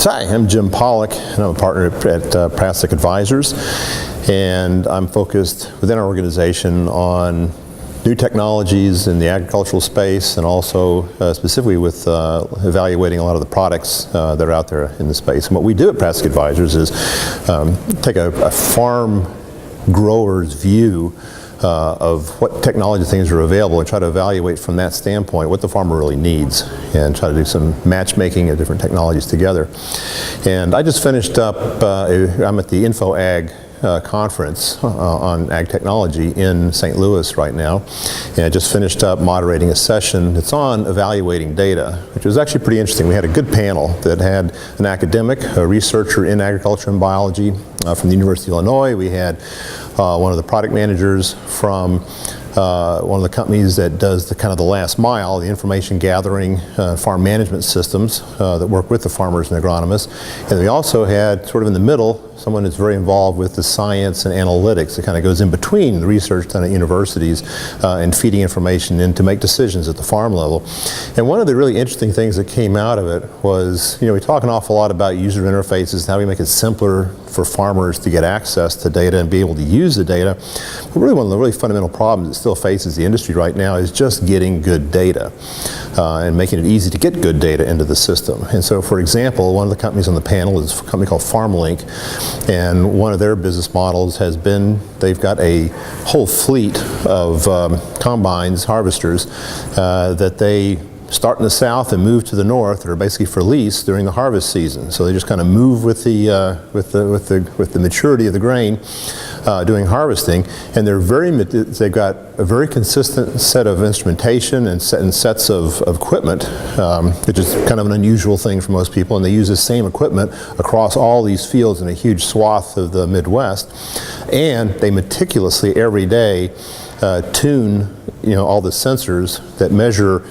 Hi, I'm Jim Pollock, and I'm a partner at Prassack Advisors, and I'm focused within our organization on new technologies in the agricultural space, and also specifically with evaluating a lot of the products that are out there in the space. And what we do at Prassack Advisors is take a farm grower's view of what technology things are available and try to evaluate from that standpoint what the farmer really needs and try to do some matchmaking of different technologies together. And I just finished up, I'm at the InfoAg Conference on ag technology in St. Louis right now, and I just finished up moderating a session that's on evaluating data, which was actually pretty interesting. We had a good panel that had an academic, a researcher in agriculture and biology from the University of Illinois. We had one of the product managers from one of the companies that does the kind of the last mile, the information gathering, farm management systems that work with the farmers and agronomists. And we also had sort of in the middle someone that's very involved with the science and analytics. It kind of goes in between the research done at universities and feeding information in to make decisions at the farm level. And one of the really interesting things that came out of it was, we talk an awful lot about user interfaces and how we make it simpler for farmers to get access to data and be able to use the data. But really one of the really fundamental problems that still faces the industry right now is just getting good data and making it easy to get good data into the system. And so, for example, one of the companies on the panel is a company called FarmLink, and one of their business models has been they've got a whole fleet of combines, harvesters, that they start in the south and move to the north, that are basically for lease during the harvest season. So they just kind of move with the maturity of the grain doing harvesting, and they've got a very consistent set of instrumentation and sets of equipment, which is kind of an unusual thing for most people, and they use the same equipment across all these fields in a huge swath of the Midwest, and they meticulously every day tune all the sensors that measure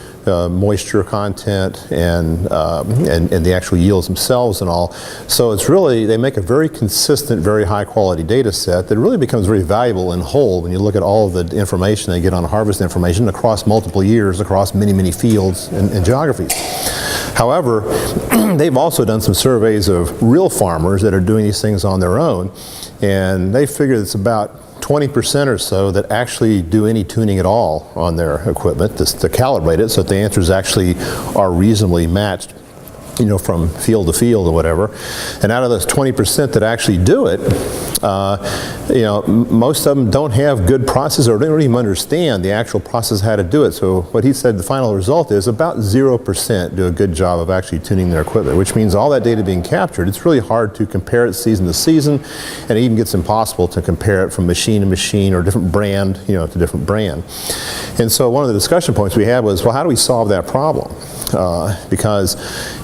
moisture content and the actual yields themselves and all. So it's really, they make a very consistent, very high quality data set that really becomes very valuable in whole when you look at all of the information they get on harvest information across multiple years, across many, many fields and geographies. However, they've also done some surveys of real farmers that are doing these things on their own, and they figure it's about 20% or so that actually do any tuning at all on their equipment to calibrate it so that the answers actually are reasonably matched, from field to field or whatever. And out of those 20% that actually do it, most of them don't have good process or don't even understand the actual process how to do it. So what he said the final result is about 0% do a good job of actually tuning their equipment, which means all that data being captured, it's really hard to compare it season to season, and it even gets impossible to compare it from machine to machine or different brand, to different brand. And so one of the discussion points we had was, well, how do we solve that problem? Because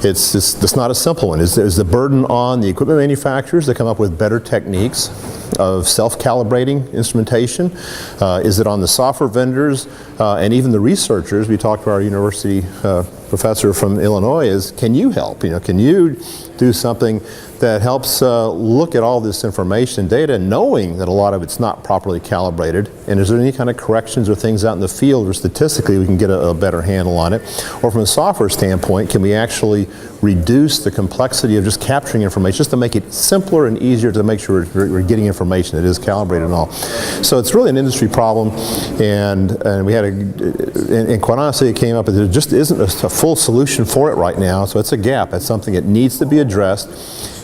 it's not a simple one. Is the burden on the equipment manufacturers to come up with better techniques of self-calibrating instrumentation? Is it on the software vendors and even the researchers? We talked to our university professor from Illinois, can you help? Can you do something that helps look at all this information and data, knowing that a lot of it's not properly calibrated, and is there any kind of corrections or things out in the field where statistically we can get a better handle on it? Or from a software standpoint, can we actually reduce the complexity of just capturing information, just to make it simpler and easier to make sure we're getting information that is calibrated and all. So it's really an industry problem, and we had and quite honestly it came up that there just isn't a full solution for it right now, so it's a gap. That's something that needs to be addressed.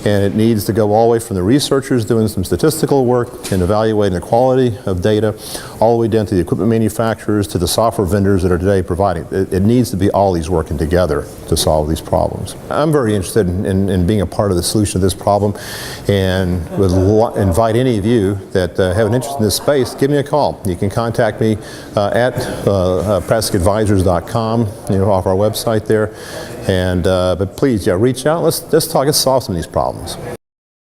And it needs to go all the way from the researchers doing some statistical work and evaluating the quality of data, all the way down to the equipment manufacturers, to the software vendors that are today providing. It needs to be all these working together to solve these problems. I'm very interested in being a part of the solution of this problem, and would invite any of you that have an interest in this space, give me a call. You can contact me at PrassackAdvisors.com, off our website there. And but please, reach out. Let's talk. Let's solve some of these problems.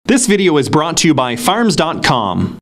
This video is brought to you by Farms.com.